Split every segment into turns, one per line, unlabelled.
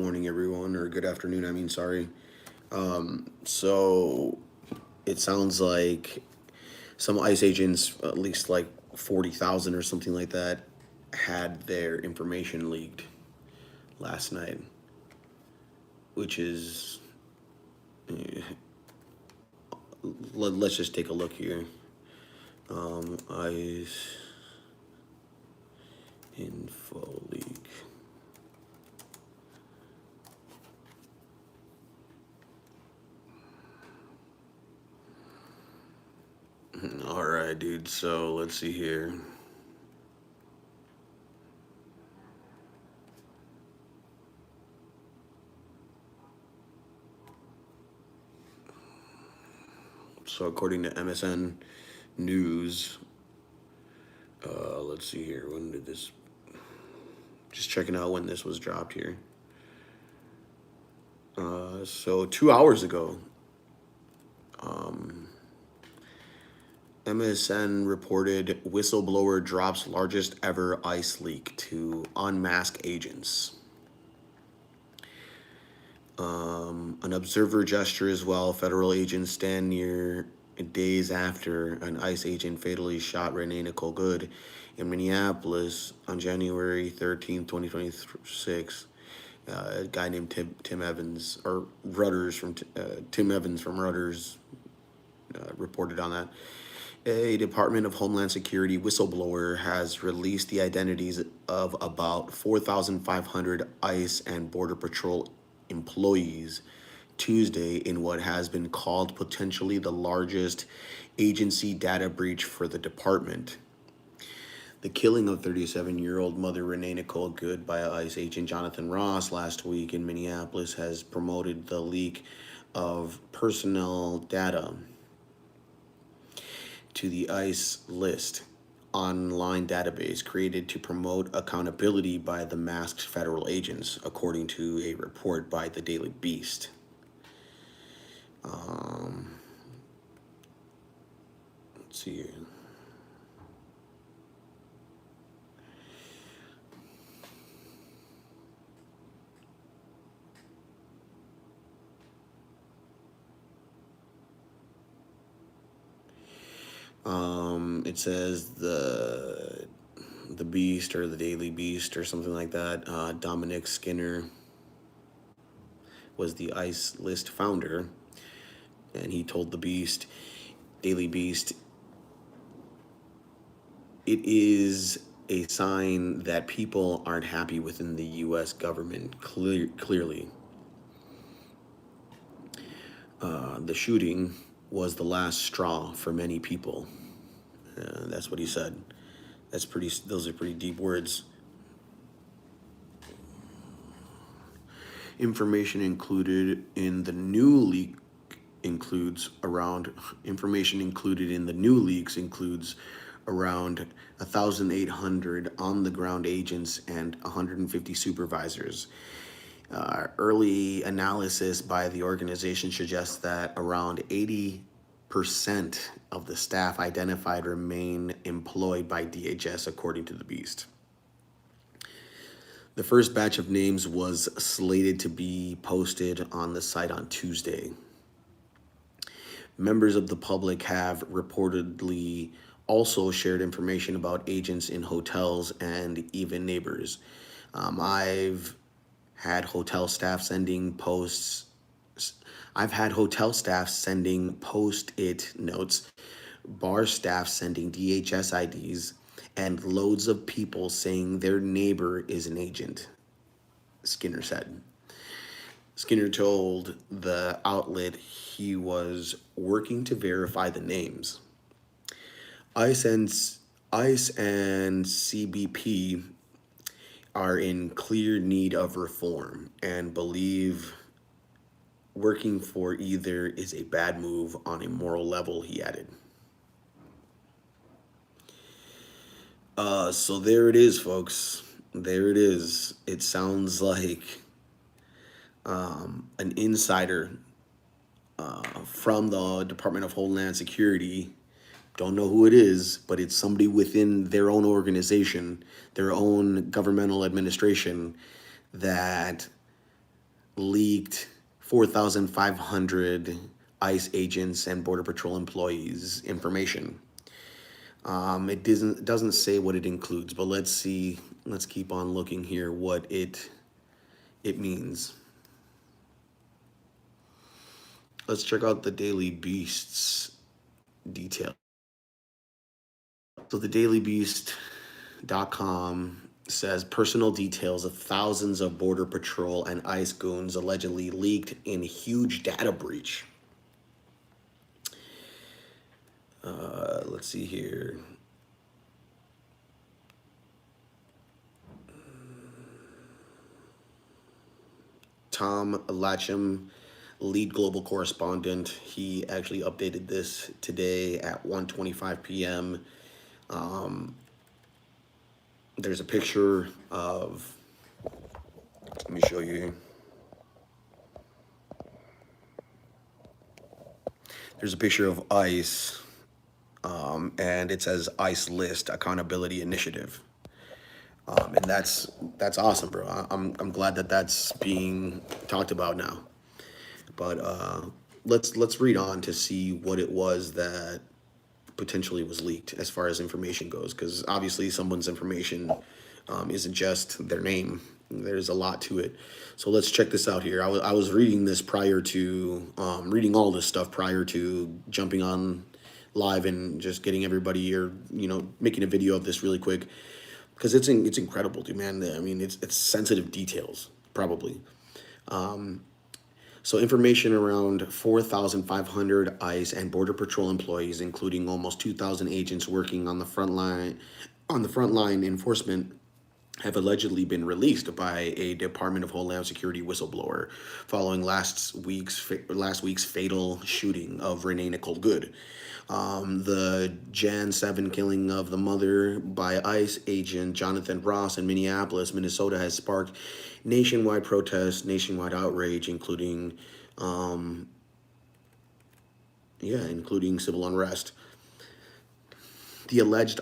morning, everyone, or good afternoon. I mean, sorry. So it sounds like some ICE agents, at least like 40,000 or something like that, had their information leaked last night, which is, let's just take a look here. ICE info leak. All right, dude. So let's see here. So according to MSN News, let's see here. When did this? Just checking out when this was dropped here. So 2 hours ago, MSN reported whistleblower drops largest ever ICE leak to unmask agents. An observer gesture as well. Federal agents stand near days after an ICE agent fatally shot Renee Nicole Good in Minneapolis on January 13th, 2026. A guy named Tim Evans, or Rudders from Tim Evans from Rudders, reported on that. A Department of Homeland Security whistleblower has released the identities of about 4,500 ICE and Border Patrol employees Tuesday in what has been called potentially the largest agency data breach for the department. The killing of 37-year-old mother Renee Nicole Good by ICE agent Jonathan Ross last week in Minneapolis has promoted the leak of personnel data to the ICE list online database created to promote accountability by the masked federal agents, according to a report by the Daily Beast. Let's see here. It says the Beast or the Daily Beast or something like that. Dominic Skinner was the ICE list founder, and he told the Beast, Daily Beast, it is a sign that people aren't happy within the U.S. government. Clearly, the shooting was the last straw for many people. That's what he said. Those are pretty deep words. Information included in the new leak includes around 1,800 on the ground agents and 150 supervisors. Early analysis by the organization suggests that around 80% of the staff identified remain employed by DHS, according to the Beast. The first batch of names was slated to be posted on the site on Tuesday. Members of the public have reportedly also shared information about agents in hotels and even neighbors. I've had hotel staff sending post-it notes, bar staff sending DHS IDs, and loads of people saying their neighbor is an agent, Skinner said. Skinner told the outlet he was working to verify the names. ICE and CBP are in clear need of reform and believe working for either is a bad move on a moral level, he added. So there it is, folks. There it is. It sounds like an insider from the Department of Homeland Security. Don't know who it is, but it's somebody within their own organization, their own governmental administration, that leaked 4,500 ICE agents and Border Patrol employees information. It doesn't say what it includes, but let's see. Let's keep on looking here what it means. Let's check out the Daily Beast's detail. So the dailybeast.com says personal details of thousands of Border Patrol and ICE goons allegedly leaked in huge data breach. Let's see here. Tom Lacham, lead global correspondent, he actually updated this today at 1:25 p.m. There's a picture of, let me show you here. There's a picture of ICE, and it says ICE List Accountability Initiative. And that's awesome, bro. I'm glad that that's being talked about now. But let's read on to see what it was that potentially was leaked as far as information goes, because obviously someone's information isn't just their name. There's a lot to it. So let's check this out here. I was reading this prior to reading all this stuff prior to jumping on live and just getting everybody, or making a video of this really quick, because it's incredible, dude, man. I mean, it's sensitive details, probably. So information around 4,500 ICE and Border Patrol employees, including almost 2,000 agents working on the front line enforcement, have allegedly been released by a Department of Homeland Security whistleblower following last week's fatal shooting of Renee Nicole Good. The Jan 7 killing of the mother by ICE agent Jonathan Ross in Minneapolis, Minnesota, has sparked nationwide protests, nationwide outrage, including civil unrest. The alleged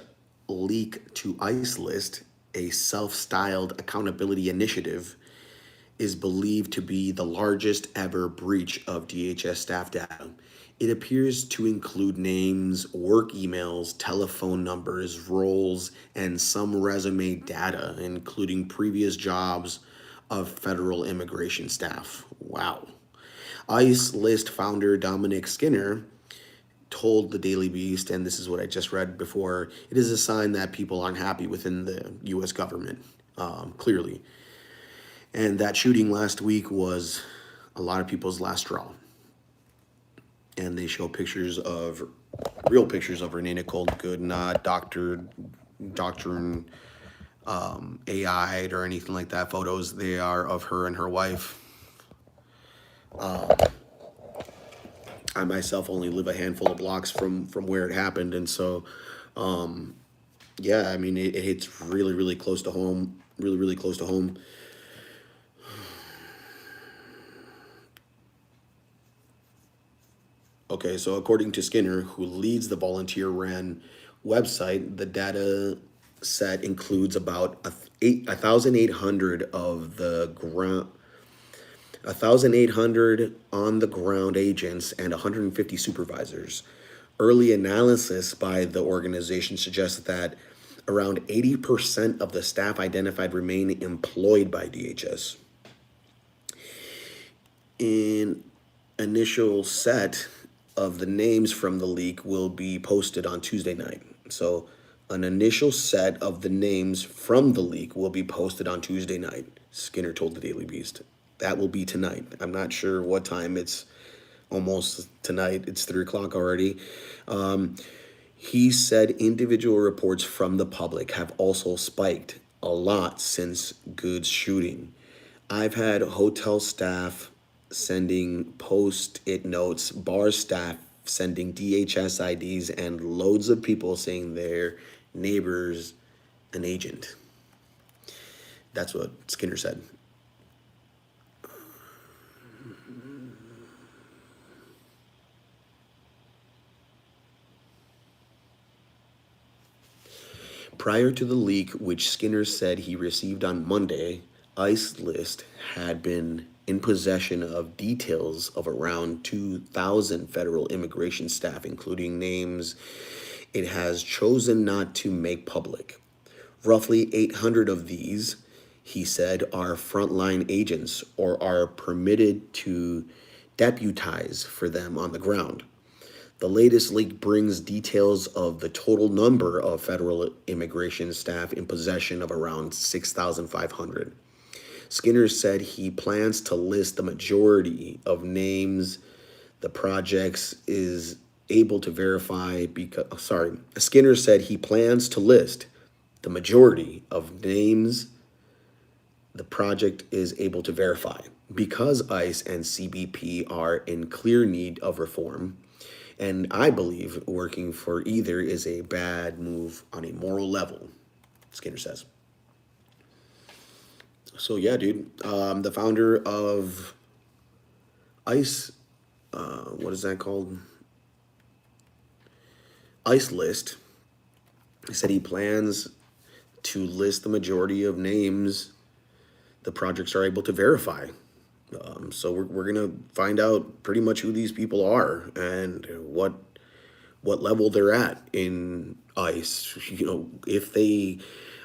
leak to ICE List, a self-styled accountability initiative, is believed to be the largest ever breach of DHS staff data. It appears to include names, work emails, telephone numbers, roles, and some resume data, including previous jobs of federal immigration staff. Wow. ICE List founder Dominic Skinner told the Daily Beast, and this is what I just read before, it is a sign that people aren't happy within the U.S. government, clearly. And that shooting last week was a lot of people's last straw. And they show real pictures of Renee Nicole Good, not doctored AI'd or anything like that. Photos, they are of her and her wife. I myself only live a handful of blocks from where it happened, and so I mean, it hits really, really close to home, really, really close to home. Okay, so according to Skinner, who leads the volunteer-ran website, the data set includes about 1,800 of the ground 1,800 on the ground agents and 150 supervisors. Early analysis by the organization suggests that around 80% of the staff identified remain employed by DHS. An initial set of the names from the leak will be posted on Tuesday night. So an initial set of the names from the leak will be posted on Tuesday night, Skinner told the Daily Beast. That will be tonight. I'm not sure what time. It's almost tonight. It's 3 o'clock already. He said individual reports from the public have also spiked a lot since Good's shooting. I've had hotel staff sending post-it notes, bar staff sending DHS IDs, and loads of people saying their neighbor's an agent. That's what Skinner said. Prior to the leak, which Skinner said he received on Monday, ICE List had been in possession of details of around 2,000 federal immigration staff, including names it has chosen not to make public. Roughly 800 of these, he said, are frontline agents or are permitted to deputize for them on the ground. The latest leak brings details of the total number of federal immigration staff in possession of around 6,500. Skinner said he plans to list the majority of names the projects is able to verify Skinner said he plans to list the majority of names the project is able to verify because ICE and CBP are in clear need of reform. And I believe working for either is a bad move on a moral level, Skinner says. So yeah, dude, the founder of ICE, what is that called? ICE list, said he plans to list the majority of names the projects are able to verify. So we're gonna find out pretty much who these people are and what level they're at in ICE. You know, if they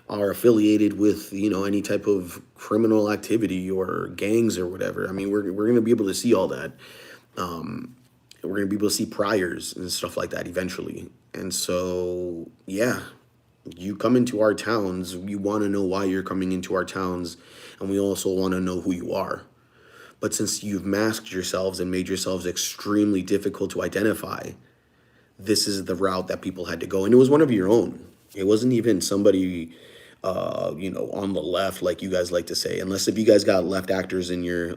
are affiliated with, you know, any type of criminal activity or gangs or whatever. I mean, we're gonna be able to see all that. We're gonna be able to see priors and stuff like that eventually. And so, yeah, you come into our towns, you want to know why you're coming into our towns, and we also want to know who you are. But since you've masked yourselves and made yourselves extremely difficult to identify, this is the route that people had to go. And it was one of your own. It wasn't even somebody, you know, on the left, like you guys like to say, unless if you guys got left actors in your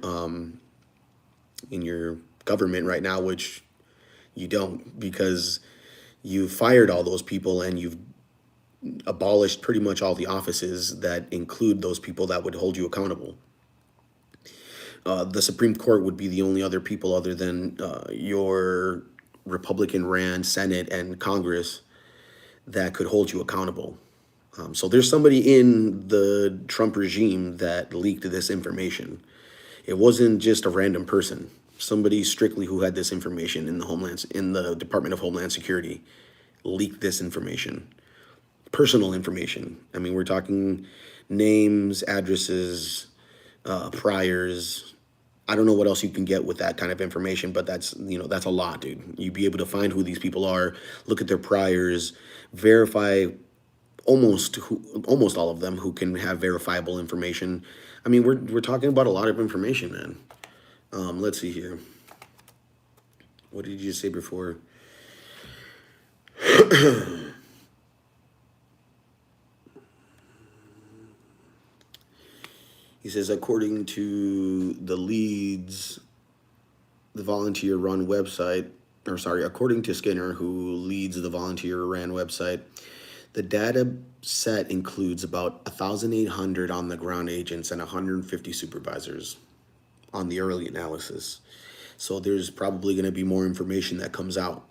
government right now, which you don't, because you fired all those people and you've abolished pretty much all the offices that include those people that would hold you accountable. The Supreme Court would be the only other people other than your Republican-ran Senate and Congress that could hold you accountable. So there's somebody in the Trump regime that leaked this information. It wasn't just a random person. Somebody strictly who had this information in the Department of Homeland Security leaked this information. Personal information. I mean, we're talking names, addresses, priors. I don't know what else you can get with that kind of information, but that's, you know, that's a lot, dude. You'd be able to find who these people are, look at their priors, verify almost all of them who can have verifiable information. I mean, we're talking about a lot of information, man. Let's see here. What did you say before? He says, according to the Leeds, the volunteer-run website, according to Skinner, who leads the volunteer-ran website, the data set includes about 1,800 on-the-ground agents and 150 supervisors on the early analysis. So there's probably going to be more information that comes out.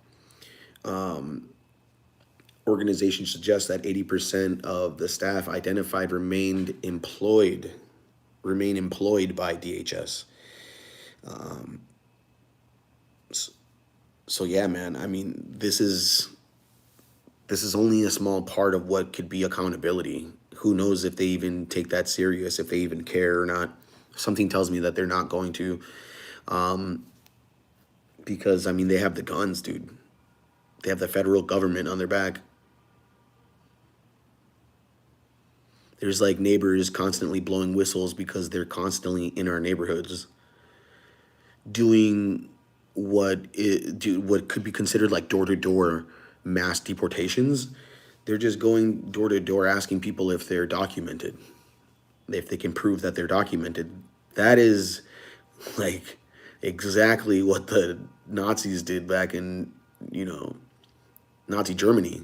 Organizations suggest that 80% of the staff identified remain employed by DHS. So yeah, man, I mean, this is only a small part of what could be accountability. Who knows if they even take that serious, if they even care or not. Something tells me that they're not going to. Because, I mean, they have the guns, dude. They have the federal government on their back. There's like neighbors constantly blowing whistles because they're constantly in our neighborhoods doing what could be considered like door-to-door mass deportations. They're just going door-to-door asking people if they're documented, if they can prove that they're documented. That is like exactly what the Nazis did back in, you know, Nazi Germany.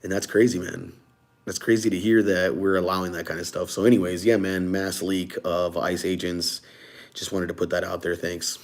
And that's crazy, man. That's crazy to hear that we're allowing that kind of stuff. So anyways, yeah, man, mass leak of ICE agents. Just wanted to put that out there. Thanks.